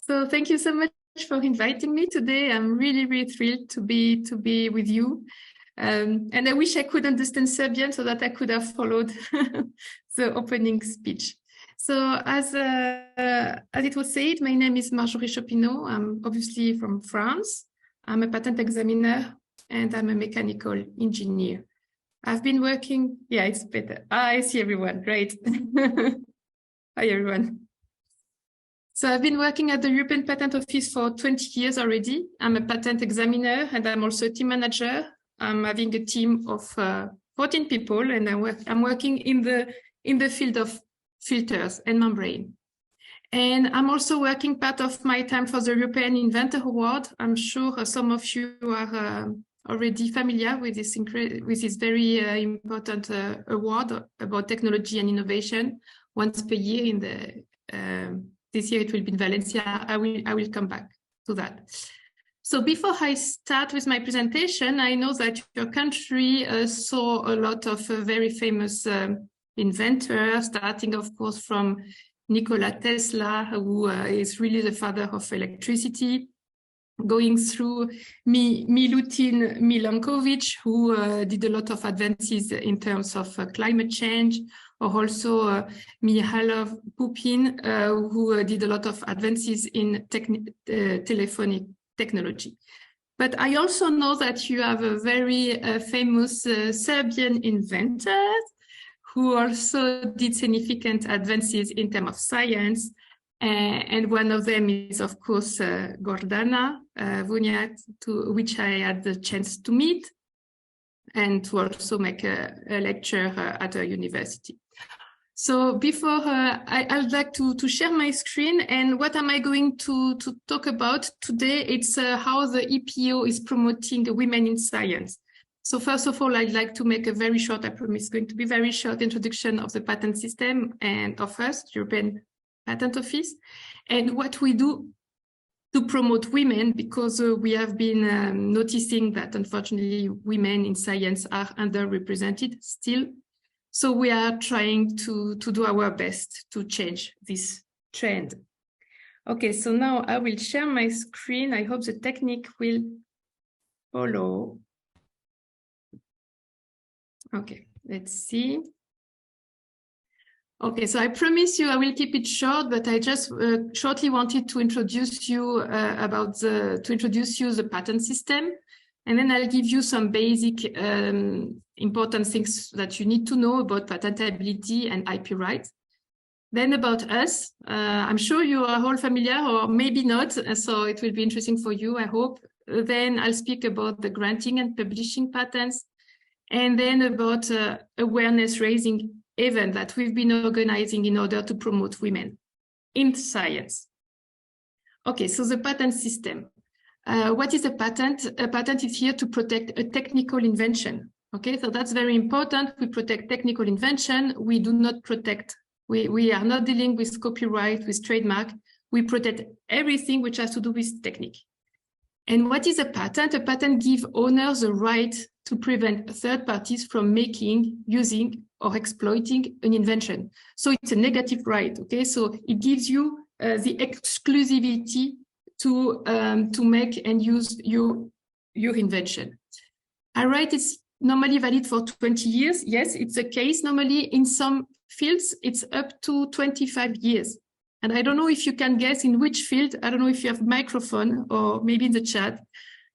So thank you so much for inviting me today. I'm really, really thrilled to be with you. And I wish I could understand Serbian so that I could have followed the opening speech. So as it was said, my name is Marjorie Chopinaud. I'm obviously from France. I'm a patent examiner and I'm a mechanical engineer. I've been working, yeah, it's better. I see everyone, great. Hi, everyone. So I've been working at the European Patent Office for 20 years already. I'm a patent examiner and I'm also a team manager. I'm having a team of 14 people and I'm working in the field of filters and membrane. And I'm also working part of my time for the European Inventor Award. I'm sure some of you are already familiar with this very important award about technology and innovation once per year. In the this year it will be in Valencia. I will come back to that. So before I start with my presentation, I know that your country saw a lot of very famous inventors, starting of course from Nikola Tesla, who is really the father of electricity, going through Milutin Milankovic, who did a lot of advances in terms of climate change, or also Mihailov Pupin, who did a lot of advances in telephonic technology. But I also know that you have a very famous Serbian inventor who also did significant advances in terms of science. And one of them is, of course, Gordana Vunjat, which I had the chance to meet and to also make a lecture at a university. So before I'd like to share my screen, and what am I going to talk about today? It's how the EPO is promoting women in science. So first of all, I'd like to make a very short, I promise it's going to be very short introduction of the patent system and of us, European Patent Office, and what we do to promote women, because we have been noticing that unfortunately women in science are underrepresented still. So we are trying to do our best to change this trend. Okay, so now I will share my screen. I hope the technique will follow. Okay, let's see. Okay, so I promise you I will keep it short, but I just shortly wanted to introduce you the patent system, and then I'll give you some basic important things that you need to know about patentability and IP rights. Then about us, I'm sure you are all familiar, or maybe not, so it will be interesting for you, I hope. Then I'll speak about the granting and publishing patents, and then about awareness raising event that we've been organizing in order to promote women in science. Okay, so the patent system. What is a patent? A patent is here to protect a technical invention. Okay, so that's very important. We protect technical invention. We do not protect, we are not dealing with copyright, with trademark. We protect everything which has to do with technique. And what is a patent? A patent gives owners the right to prevent third parties from making, using, or exploiting an invention. So it's a negative right, okay? So it gives you the exclusivity to make and use your invention. A right is normally valid for 20 years. Yes, it's the case. Normally in some fields, it's up to 25 years. And I don't know if you can guess in which field, I don't know if you have microphone or maybe in the chat,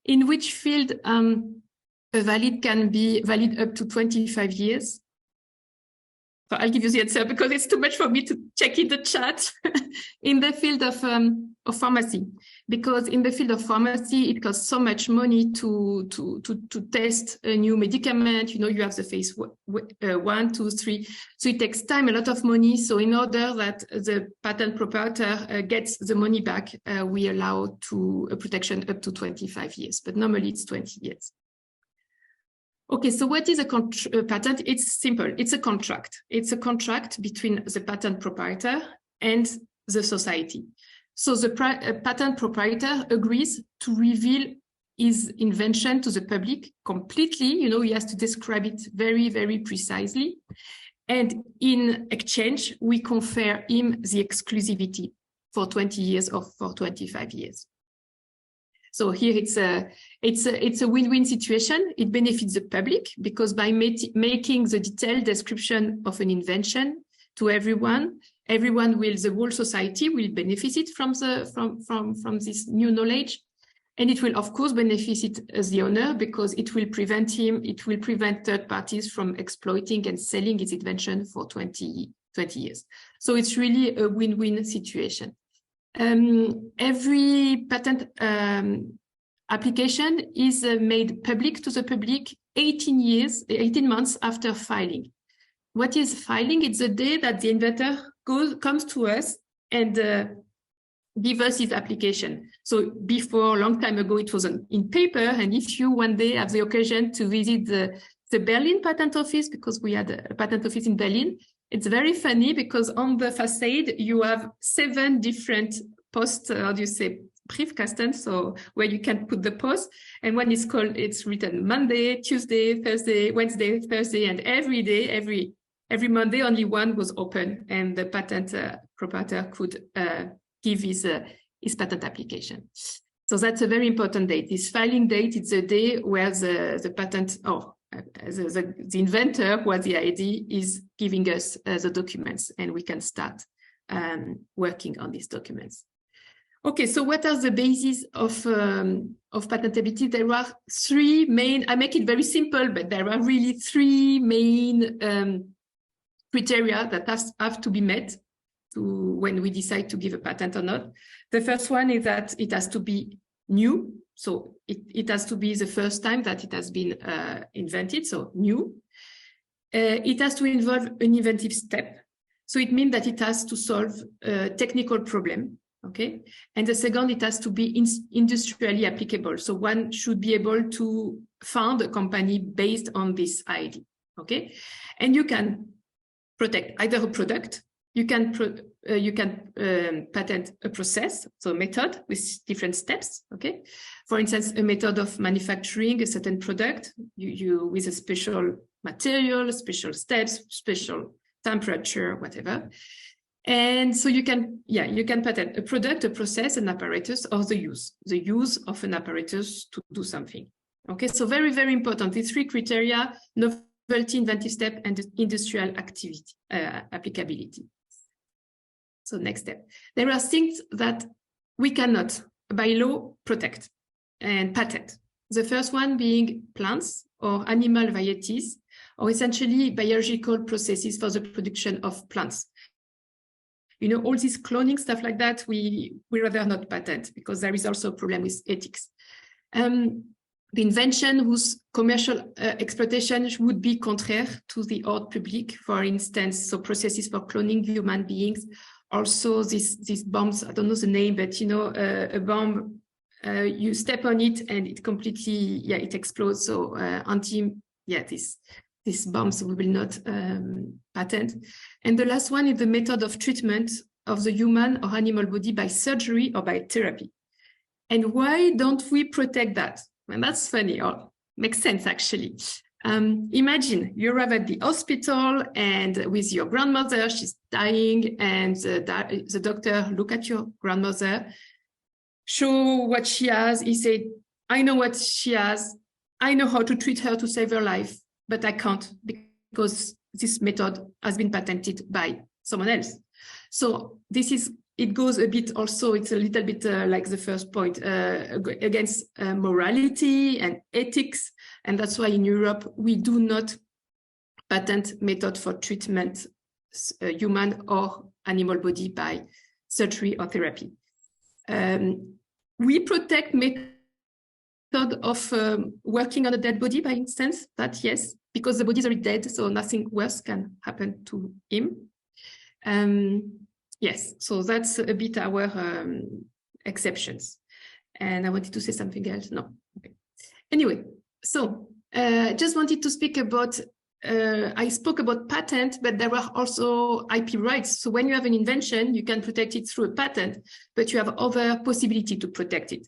in which field a valid can be valid up to 25 years. So I'll give you the answer because it's too much for me to check in the chat. In the field of pharmacy, because in the field of pharmacy, it costs so much money to test a new medicament. You know, you have the phase 1, 2, 3. So it takes time, a lot of money. So in order that the patent proprietor gets the money back, we allow a protection up to 25 years, but normally it's 20 years. Okay, so what is a patent? It's simple. It's a contract. It's a contract between the patent proprietor and the society. So the patent proprietor agrees to reveal his invention to the public completely. You know, he has to describe it very, very precisely. And in exchange, we confer him the exclusivity. for 20 years or for 25 years. So here it's a win-win situation. It benefits the public because by making the detailed description of an invention to everyone will, the whole society will benefit from this new knowledge. And it will, of course, benefit the owner because it will prevent third parties from exploiting and selling its invention for 20 years. So it's really a win-win situation. Every patent application is made public to the public 18 months after filing. What is filing? It's the day that the inventor comes to us and give us his application. So before, a long time ago, it was in paper. And if you one day have the occasion to visit the Berlin patent office, because we had a patent office in Berlin, it's very funny because on the facade, you have 7 different post, Briefkasten, so where you can put the post. And when it's written Monday, Tuesday, Thursday, Wednesday, Thursday, and every day, every Monday, only one was open, and the patent proprietor could give his patent application. So that's a very important date. This filing date, it's the day where the patent, the inventor who has the idea is giving us the documents, and we can start working on these documents. Okay, so what are the bases of patentability? There are 3 main, I make it very simple, but there are really 3 main criteria that have to be met when we decide to give a patent or not. The first one is that it has to be new. So it has to be the first time that it has been invented, so new. It has to involve an inventive step. So it means that it has to solve a technical problem. Okay. And the second, it has to be industrially applicable. So one should be able to found a company based on this idea. Okay. And you can protect either a product, you can patent a process, so a method with different steps. Okay. For instance, a method of manufacturing a certain product, you with a special material, special steps, special temperature, whatever. And so you can patent a product, a process, an apparatus, or the use of an apparatus to do something. Okay, so very, very important. These 3 criteria: novelty, inventive step, and industrial activity, applicability. So next step. There are things that we cannot, by law, protect and patent. The first one being plants or animal varieties, or essentially biological processes for the production of plants. You know, all this cloning stuff like that, we rather not patent because there is also a problem with ethics. The invention whose commercial exploitation would be contraire to the ordre public, for instance, so processes for cloning human beings. Also, these bombs, I don't know the name, but you know, a bomb, you step on it and it completely, it explodes. So these bombs we will not patent. And the last one is the method of treatment of the human or animal body by surgery or by therapy. And why don't we protect that? And that's funny, or makes sense actually. Imagine you arrive at the hospital and with your grandmother, she's dying, and the doctor look at your grandmother, show what she has. He said, I know what she has. I know how to treat her to save her life, but I can't because this method has been patented by someone else. So it goes a bit also, it's a little bit like the first point, against morality and ethics. And that's why in Europe, we do not patent method for treatment human or animal body by surgery or therapy. We protect method of working on a dead body, by instance, that yes, because the body is already dead, so nothing worse can happen to him. Yes, so that's a bit our exceptions. And I wanted to say something else. No. Okay. Anyway, so just wanted to speak about, I spoke about patent, but there are also IP rights. So when you have an invention, you can protect it through a patent, but you have other possibility to protect it.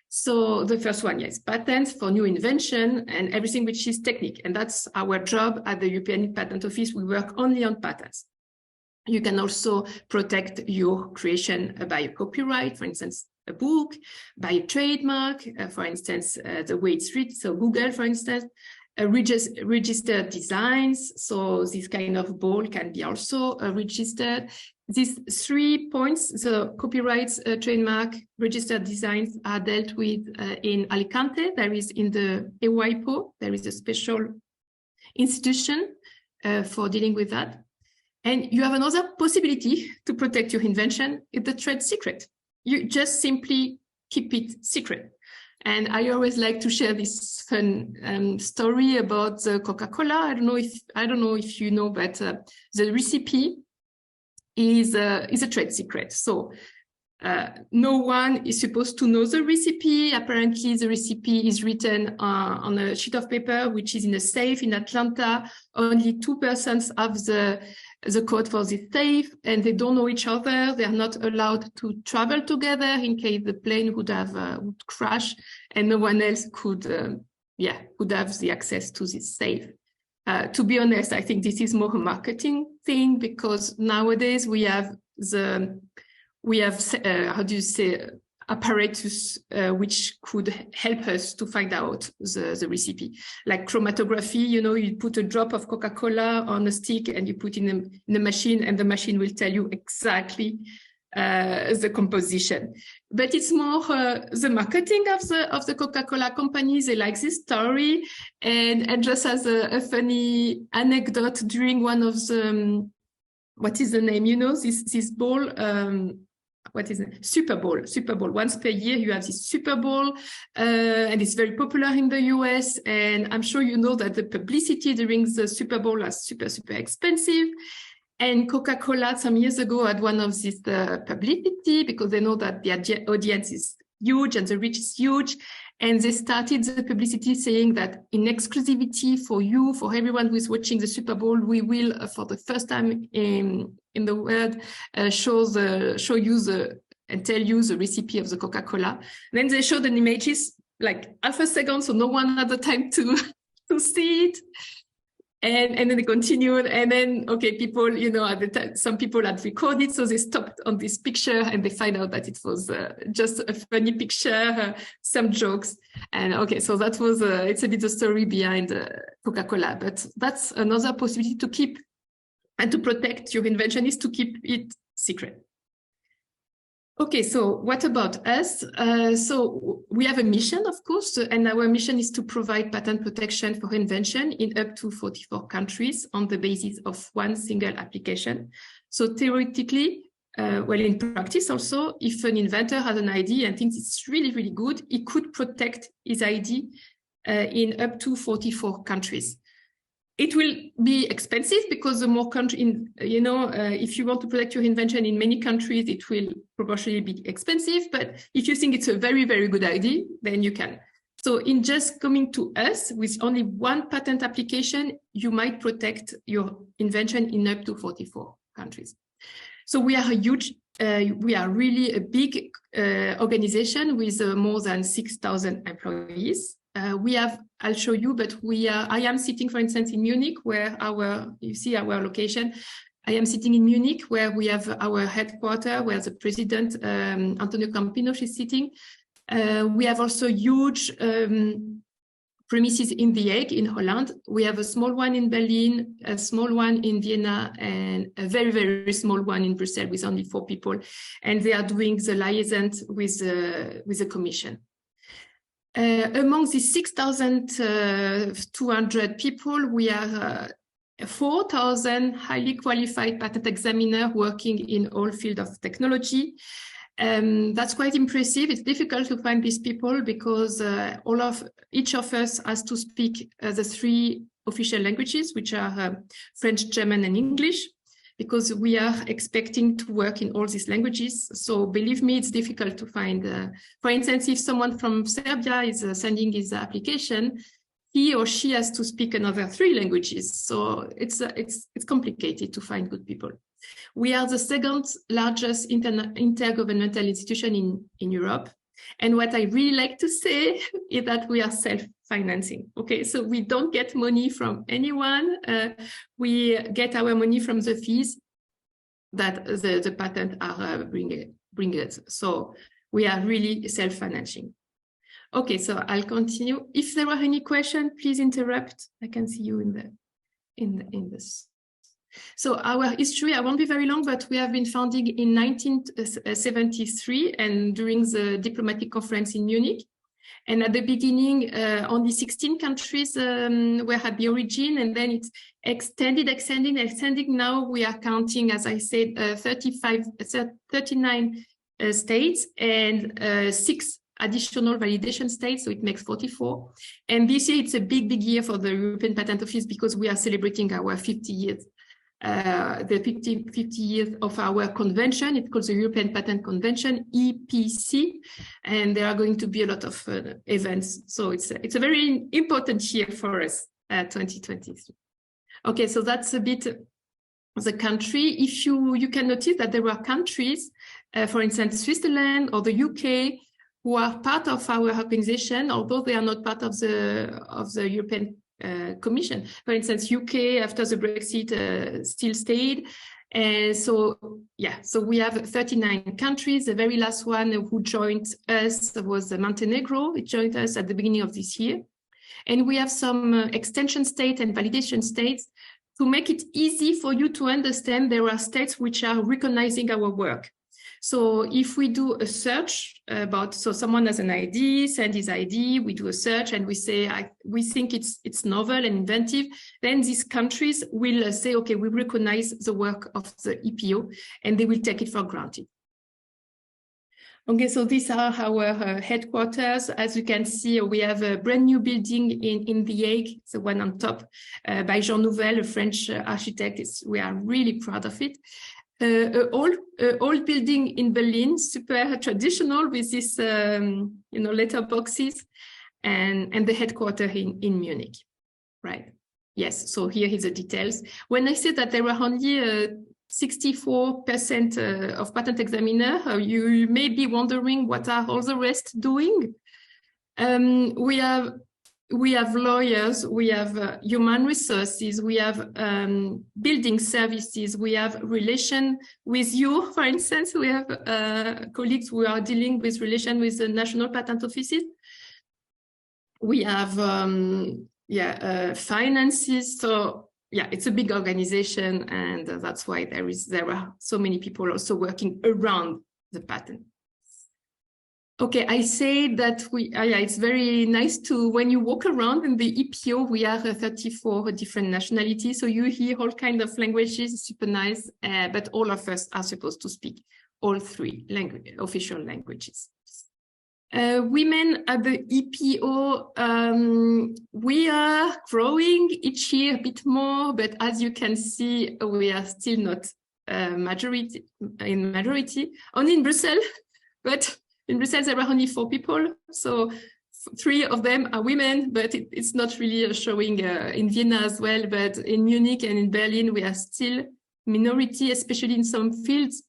So the first one, yes, patents for new invention and everything which is technique. And that's our job at the European Patent Office. We work only on patents. You can also protect your creation by a copyright, for instance, a book, by a trademark, for instance, the way it's written, so Google, for instance, registered designs, so this kind of ball can be also registered. These 3 points, the copyrights, trademark, registered designs are dealt with in Alicante. There is in the EPO, there is a special institution for dealing with that. And you have another possibility to protect your invention, it's the trade secret. You just simply keep it secret. And I always like to share this fun story about the Coca-Cola. I don't know if you know, but the recipe is a trade secret. So no one is supposed to know the recipe. Apparently, the recipe is written on a sheet of paper, which is in a safe in Atlanta. Only 2 persons have the code for this safe, and they don't know each other. They are not allowed to travel together in case the plane would crash, and no one else could have the access to this safe. To be honest, I think this is more a marketing thing, because nowadays we have apparatus which could help us to find out the recipe. Like chromatography, you put a drop of Coca-Cola on a stick and you put in a machine, and the machine will tell you exactly the composition. But it's more the marketing of the Coca-Cola company. They like this story, and just as a funny anecdote, during one of the what is the name? This ball. What is it? Super Bowl. Once per year, you have this Super Bowl, and it's very popular in the US. And I'm sure you know that the publicity during the Super Bowl is super, super expensive. And Coca-Cola some years ago had one of these publicity, because they know that the audience is huge and the reach is huge. And they started the publicity saying that in exclusivity for you, for everyone who is watching the Super Bowl, we will, for the first time in the world, show you and tell you the recipe of the Coca-Cola. Then they showed an images like half a second, so no one had the time to see it. And then they continued, and then, okay, people, at the time, some people had recorded, so they stopped on this picture and they find out that it was just a funny picture, some jokes. And okay, so that was, it's a bit the story behind Coca-Cola, but that's another possibility to keep and to protect your invention, is to keep it secret. Okay, so what about us? So we have a mission, of course, and our mission is to provide patent protection for invention in up to 44 countries on the basis of one single application. So theoretically, in practice also, if an inventor has an idea and thinks it's really, really good, he could protect his idea in up to 44 countries. It will be expensive, because the more country, if you want to protect your invention in many countries, it will proportionally be expensive. But if you think it's a very, very good idea, then you can. So in just coming to us with only one patent application, you might protect your invention in up to 44 countries. So we are we are really a big organization with more than 6,000 employees. I'll show you, but I am sitting, for instance, in Munich, where you see our location. I am sitting in Munich, where we have our headquarters, where the president, Antonio Campino, is sitting. We have also huge premises in The Hague, in Holland. We have a small one in Berlin, a small one in Vienna, and a very, very small one in Brussels with only 4 people. And they are doing the liaison with the Commission. Among the 6,200 people, we are 4,000 highly qualified patent examiners working in all fields of technology. That's quite impressive. It's difficult to find these people, because each of us has to speak the 3 official languages, which are French, German, and English, because we are expecting to work in all these languages. So believe me, it's difficult to find. For instance, if someone from Serbia is sending his application, he or she has to speak another 3 languages. So it's complicated to find good people. We are the second largest intergovernmental institution in Europe. And what I really like to say is that we are self-financing. Okay, so we don't get money from anyone. We get our money from the fees. that the patent are bringing us. So we are really self-financing. Okay, so I'll continue. If there are any questions, please interrupt. I can see you in this. So our history, I won't be very long, but we have been founded in 1973 and during the diplomatic conference in Munich. And at the beginning, only 16 countries were at the origin, and then it's extending. Now we are counting, as I said, 39 states and 6 additional validation states, so it makes 44. And this year it's a big year for the European Patent Office because we are celebrating our 50 years. The 50 years of our convention. It's called the European Patent Convention, EPC, and there are going to be a lot of events. So it's a very important year for us, 2023. Okay, so that's a bit the country. If you can notice that there are countries, for instance, Switzerland or the UK, who are part of our organization, although they are not part of the European Commission. For instance, UK after the Brexit still stayed. And so we have 39 countries. The very last one who joined us was Montenegro. It joined us at the beginning of this year. And we have some extension states and validation states. To make it easy for you to understand, there are states which are recognizing our work. So if we do a search about, so someone has an ID, send his ID, we do a search and we say, we think it's novel and inventive, then these countries will say, okay, we recognize the work of the EPO and they will take it for granted. Okay, so these are our headquarters. As you can see, we have a brand new building in The Hague, the one on top, by Jean Nouvel, a French architect. We are really proud of it. Old building in Berlin, super traditional with this, letter boxes, and the headquarters in Munich, right? Yes, so here is the details. When I said that there were only 64% of patent examiners, you may be wondering what are all the rest doing. We have lawyers, we have human resources, we have building services, we have relation with you, for instance, we have colleagues who are dealing with relation with the national patent offices. We have finances, so yeah, it's a big organization, and that's why there are so many people also working around the patent. Okay, I say that it's very nice to, when you walk around in the EPO, we are 34 different nationalities. So you hear all kinds of languages, super nice, but all of us are supposed to speak all 3 official languages. Women at the EPO, we are growing each year a bit more, but as you can see, we are still not majority, only in Brussels, but in Brussels, there are only 4 people, so 3 of them are women, but it's not really showing in Vienna as well, but in Munich and in Berlin, we are still minority, especially in some fields,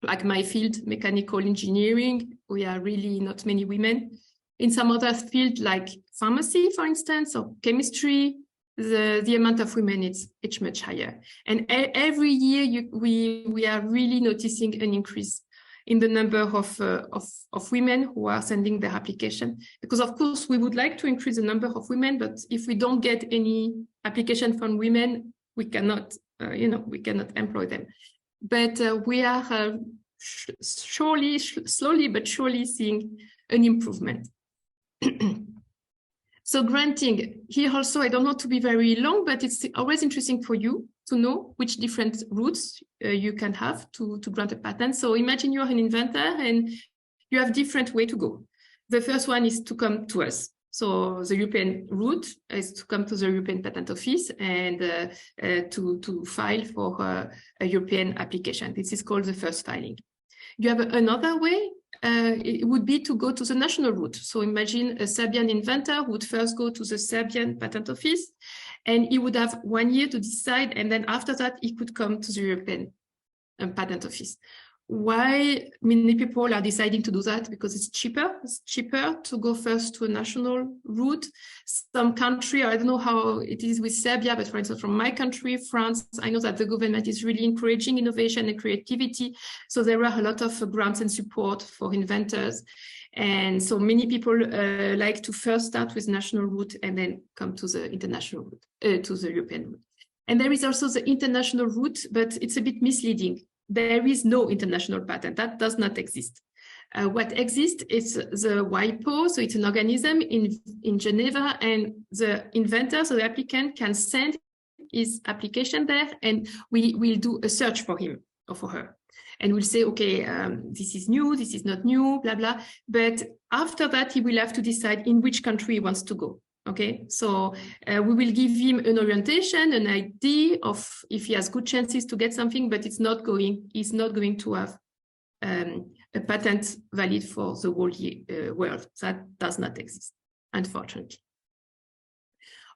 like my field, mechanical engineering, we are really not many women. In some other fields, like pharmacy, for instance, or chemistry, the amount of women it's much higher. And every year, we are really noticing an increase in the number of women who are sending their application. Because of course, we would like to increase the number of women, but if we don't get any application from women, we cannot, employ them. But we are slowly but surely seeing an improvement. So granting, here also, I don't want to be very long, but it's always interesting for you to know which different routes you can have to grant a patent. So imagine you're an inventor and you have different way to go. The first one is to come to us. So the European route is to come to the European Patent Office and to file for a European application. This is called the first filing. You have another way. It would be to go to the national route. So imagine a Serbian inventor would first go to the Serbian Patent Office, and he would have 1 year to decide, and then after that, he could come to the European Patent Office. why many people are deciding to do that? Because it's cheaper. It's cheaper to go first to a national route. Some country, I don't know how it is with Serbia, but for instance, from my country, France, I know that the government is really encouraging innovation and creativity. So there are a lot of grants and support for inventors. And so many people like to first start with national route and then come to the international route, to the European route. And there is also the international route, but it's a bit misleading. There is no international patent. That does not exist. What exists is the WIPO, so it's an organism in Geneva, and the inventor, so the applicant, can send his application there, and we will do a search for him or for her. And we'll say, okay, this is new, this is not new, blah, blah. But after that, he will have to decide in which country he wants to go. Okay, so we will give him an orientation, an idea of if he has good chances to get something, but he's not going to have a patent valid for the whole world. That does not exist, unfortunately.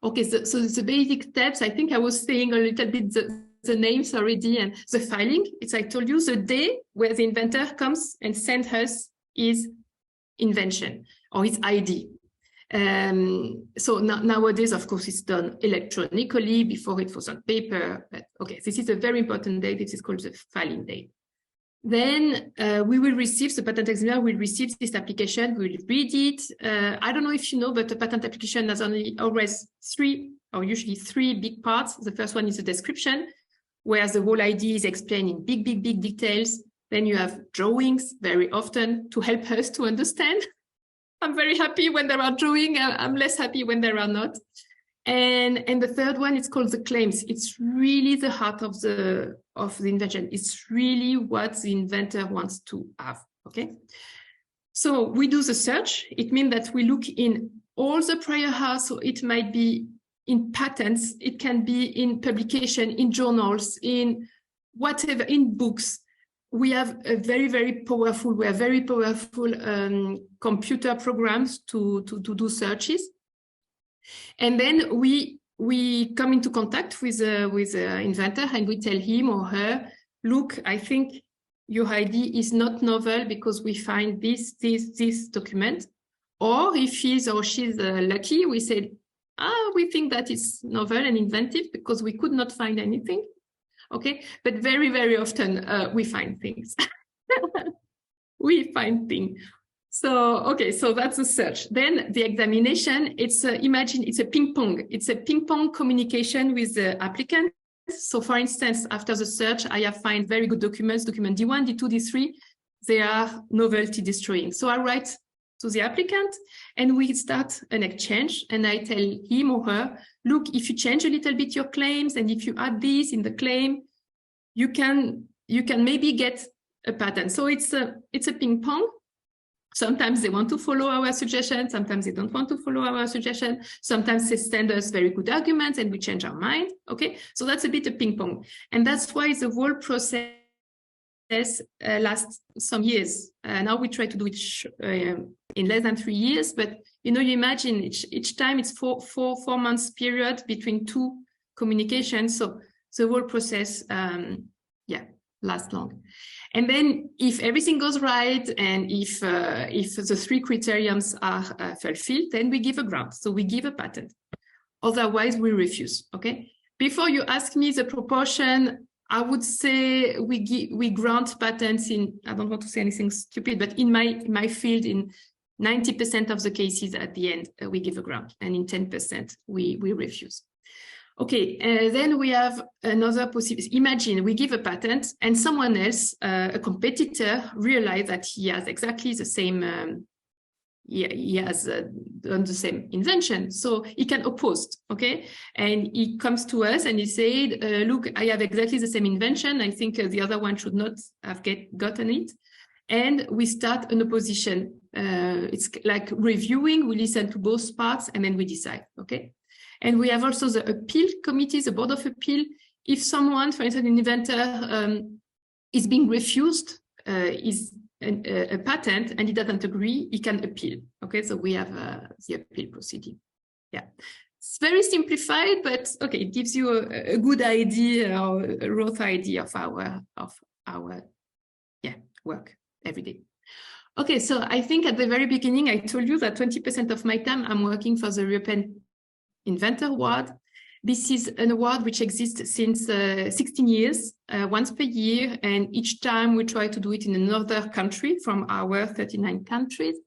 Okay, so the basic steps, I think I was saying a little bit the names already, and the filing. It's, I told you, the day where the inventor comes and sends us his invention or his ID. So nowadays, of course, it's done electronically. Before it was on paper. But okay, this is a very important date. This is called the filing date. Then we will receive, the patent examiner will receive this application. We will read it. I don't know if you know, but a patent application has always usually three big parts. The first one is the description, where the whole idea is explained in big details. Then you have drawings very often to help us to understand. I'm very happy when there are drawings. I'm less happy when there are not. And the third one is called the claims. It's really the heart of the invention. It's really what the inventor wants to have. Okay. So we do the search. It means that we look in all the prior art. So it might be in patents. It can be in publication, in journals, in whatever, in books. We have a very powerful computer programs to do searches. And then we come into contact with the inventor and we tell him or her, look, I think your idea is not novel because we find this document. Or if he's or she's lucky, we say, we think that it's novel and inventive because we could not find anything. Okay, but very often we find things. We find things. So, okay, so that's the search. Then the examination, imagine it's a ping pong. It's a ping pong communication with the applicant. So for instance, after the search, I have found very good documents, document D1, D2, D3, they are novelty destroying. So I write to the applicant and we start an exchange and I tell him or her, look, if you change a little bit your claims and if you add this in the claim, you can maybe get a patent. So it's a ping pong. Sometimes they want to follow our suggestion. Sometimes they don't want to follow our suggestion. Sometimes they send us very good arguments and we change our mind. Okay, so that's a bit of ping pong. And that's why the whole process lasts some years. Now we try to do it in less than 3 years, but you imagine each time it's four months period between two communications. So the whole process, lasts long. And then if everything goes right and if the 3 criterions are fulfilled, then we give a grant. So we give a patent. Otherwise, we refuse. Okay. Before you ask me the proportion, I would say we grant patents in, I don't want to say anything stupid, but in my field, in 90% of the cases at the end, we give a grant, and in 10% we refuse. Okay, then we have another possibility. Imagine we give a patent and someone else, a competitor, realize that he has exactly the same, he has done the same invention, so he can oppose, okay? And he comes to us and he said, look, I have exactly the same invention. I think the other one should not have gotten it. And we start an opposition. It's like reviewing, we listen to both parts and then we decide, okay? And we have also the appeal committee, the board of appeal. If someone, for instance, an inventor is being refused a patent and he doesn't agree, he can appeal. Okay, so we have the appeal proceeding. Yeah, it's very simplified, but okay, it gives you a good idea or a rough idea of our work every day. Okay, so I think at the very beginning, I told you that 20% of my time I'm working for the European Inventor Award. This is an award which exists since 16 years, once per year, and each time we try to do it in another country from our 39 countries.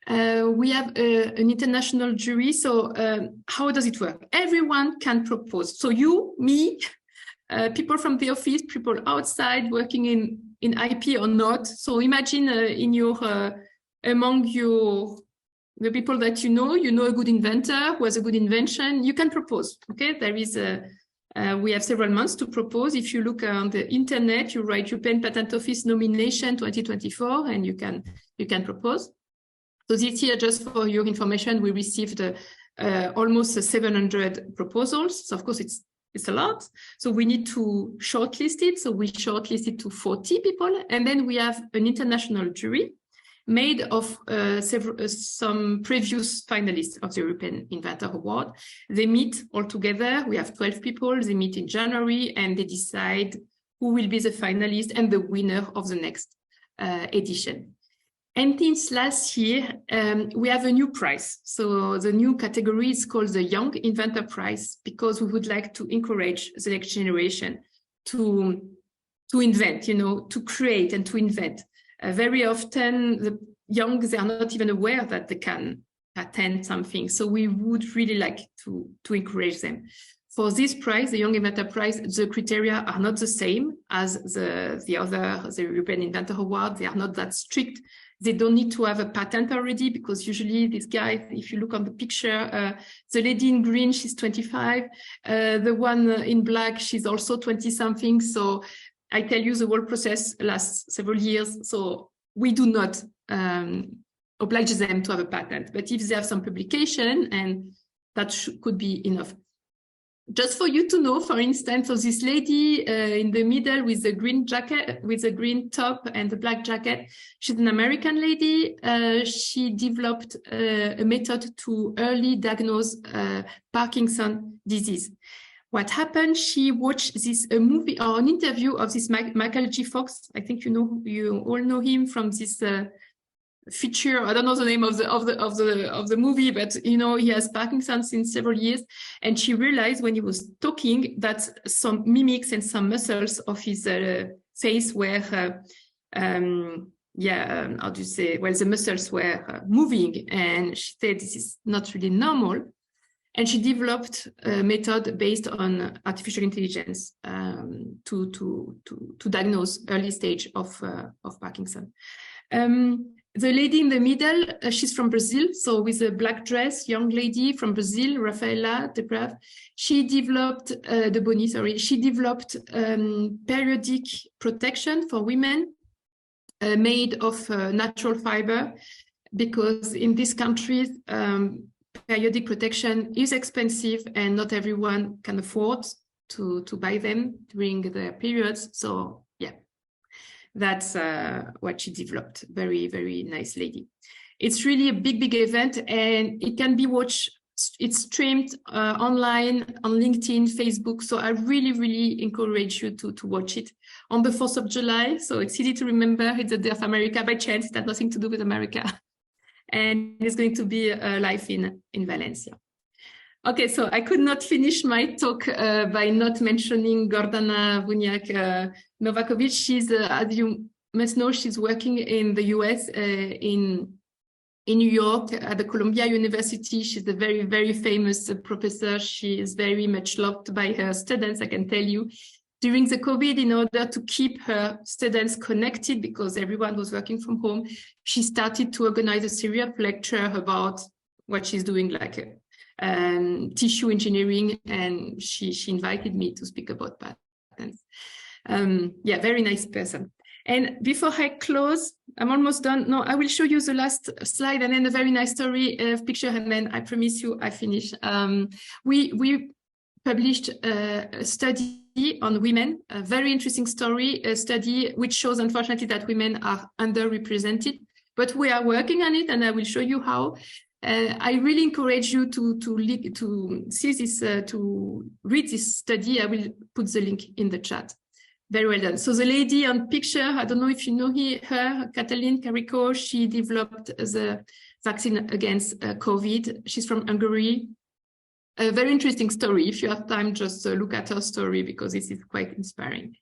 We have an international jury, so how does it work? Everyone can propose. So you, me, people from the office, people outside working in IP or not. So imagine among the people that you know a good inventor who has a good invention, you can propose. Okay, there is we have several months to propose. If you look on the internet, you write European Patent Office nomination 2024, and you can propose. So this year, just for your information, we received almost 700 proposals. So of course it's a lot. So we need to shortlist it. So we shortlisted to 40 people, and then we have an international jury made of some previous finalists of the European Inventor Award. They meet all together. We have 12 people. They meet in January, and they decide who will be the finalist and the winner of the next edition. And since last year, we have a new prize. So the new category is called the Young Inventor Prize, because we would like to encourage the next generation to invent, to create and to invent. Very often, the young, they are not even aware that they can patent something. So we would really like to encourage them. For this prize, the Young Inventor Prize, the criteria are not the same as the European Inventor Award. They are not that strict. They don't need to have a patent already, because usually these guys, if you look on the picture, the lady in green, she's 25. The one in black, she's also 20-something. So I tell you, the whole process lasts several years. So we do not oblige them to have a patent. But if they have some publication, and that could be enough. Just for you to know, for instance, so this lady in the middle with the green jacket, with the green top and the black jacket, she's an American lady. She developed a method to early diagnose Parkinson's disease. What happened? She watched a movie or an interview of this Michael J. Fox. I think you all know him from this feature. I don't know the name of the movie, but he has Parkinson's since several years. And she realized when he was talking that some mimics and some muscles of his face were how do you say? Well, the muscles were moving, and she said this is not really normal. And she developed a method based on artificial intelligence to diagnose early stage of Parkinson. The lady in the middle, she's from Brazil. So with a black dress, young lady from Brazil, Rafaela de Brave, she developed she developed periodic protection for women made of natural fiber, because in these countries, periodic protection is expensive and not everyone can afford to buy them during their periods. So that's what she developed. Very, very nice lady. It's really a big event, and it can be watched. It's streamed online on LinkedIn, Facebook. So I really encourage you to watch it on the 4th of July. So it's easy to remember. It's the Day of America by chance. It had nothing to do with America. And it's going to be live in Valencia. Okay, so I could not finish my talk by not mentioning Gordana Vuniak-Novakovic. She's, as you must know, she's working in the US, in New York at the Columbia University. She's a very famous professor. She is very much loved by her students, I can tell you. During the COVID, in order to keep her students connected, because everyone was working from home, she started to organize a series of lectures about what she's doing, like tissue engineering, and she invited me to speak about patents. Very nice person. And before I close, I'm almost done. No, I will show you the last slide and then a very nice story picture, and then I promise you I finish. We published a study on women, a very interesting story, a study which shows, unfortunately, that women are underrepresented, but we are working on it, and I will show you how. I really encourage you to see this, to read this study. I will put the link in the chat. Very well done. So the lady on picture, I don't know if you know her, Katalin Kariko, she developed the vaccine against COVID. She's from Hungary. A very interesting story. If you have time, just look at her story because this is quite inspiring.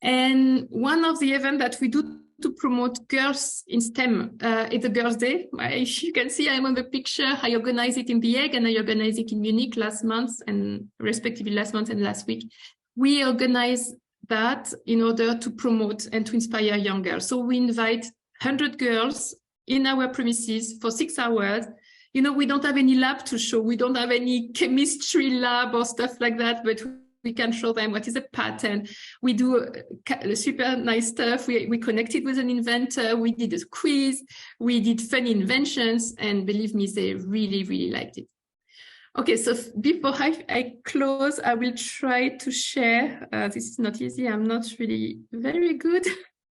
And one of the events that we do to promote girls in STEM is the Girls' Day. If you can see, I'm on the picture. I organized it in The Hague and I organized it in Munich last month and respectively last month and last week. We organize that in order to promote and to inspire young girls. So we invite 100 girls in our premises for 6 hours. You know, we don't have any lab to show. We don't have any chemistry lab or stuff like that, but we can show them what is a patent. We do super nice stuff. We connected with an inventor. We did a quiz. We did funny inventions. And believe me, they really, really liked it. Okay, so before I close, I will try to share. This is not easy. I'm not really very good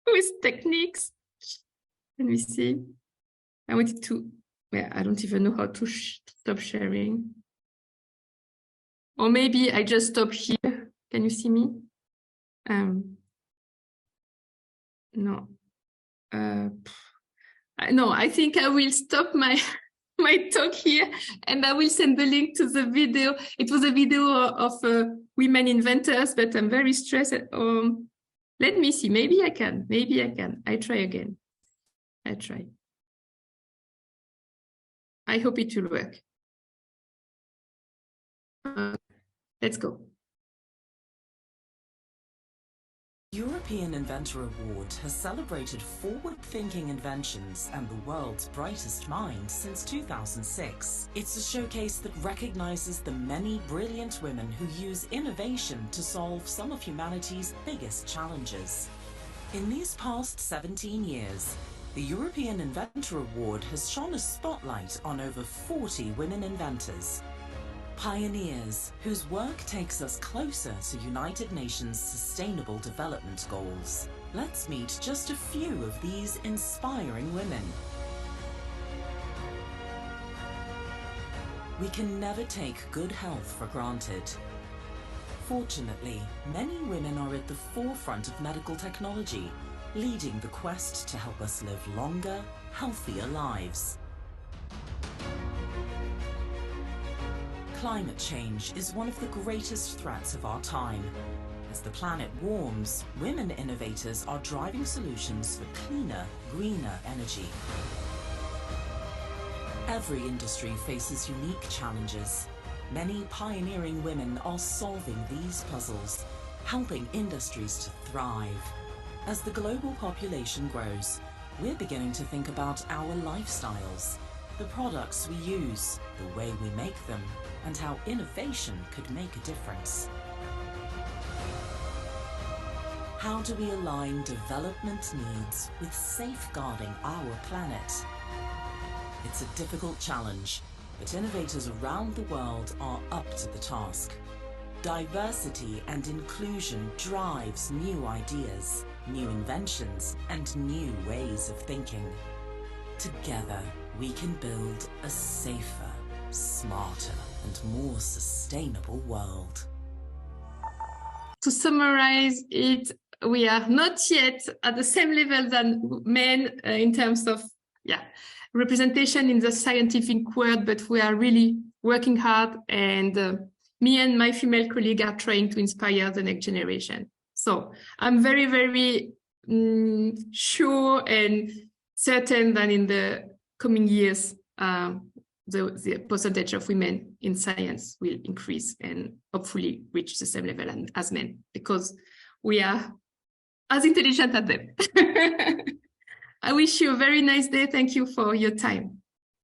with techniques. Let me see. I wanted to, well, I don't even know how to stop sharing. Or maybe I just stop here. Can you see me? No. No, I think I will stop my talk here and I will send the link to the video. It was a video of women inventors, but I'm very stressed. Let me see. Maybe I can. Maybe I can. I try again. I try. I hope it will work. Let's go. European Inventor Award has celebrated forward-thinking inventions and the world's brightest minds since 2006. It's a showcase that recognizes the many brilliant women who use innovation to solve some of humanity's biggest challenges. In these past 17 years, the European Inventor Award has shone a spotlight on over 40 women inventors. Pioneers whose work takes us closer to United Nations Sustainable Development Goals. Let's meet just a few of these inspiring women. We can never take good health for granted. Fortunately, many women are at the forefront of medical technology, leading the quest to help us live longer, healthier lives. Climate change is one of the greatest threats of our time. As the planet warms, women innovators are driving solutions for cleaner, greener energy. Every industry faces unique challenges. Many pioneering women are solving these puzzles, helping industries to thrive. As the global population grows, we're beginning to think about our lifestyles, the products we use, the way we make them, and how innovation could make a difference. How do we align development needs with safeguarding our planet? It's a difficult challenge, but innovators around the world are up to the task. Diversity and inclusion drives new ideas, new inventions, and new ways of thinking. Together, we can build a safer, smarter, and more sustainable world. To summarize it, we are not yet at the same level than men in terms of representation in the scientific world, but we are really working hard, and me and my female colleague are trying to inspire the next generation. So I'm very, very sure and certain that in the coming years, the percentage of women in science will increase and hopefully reach the same level as men, because we are as intelligent as them. I wish you a very nice day. Thank you for your time.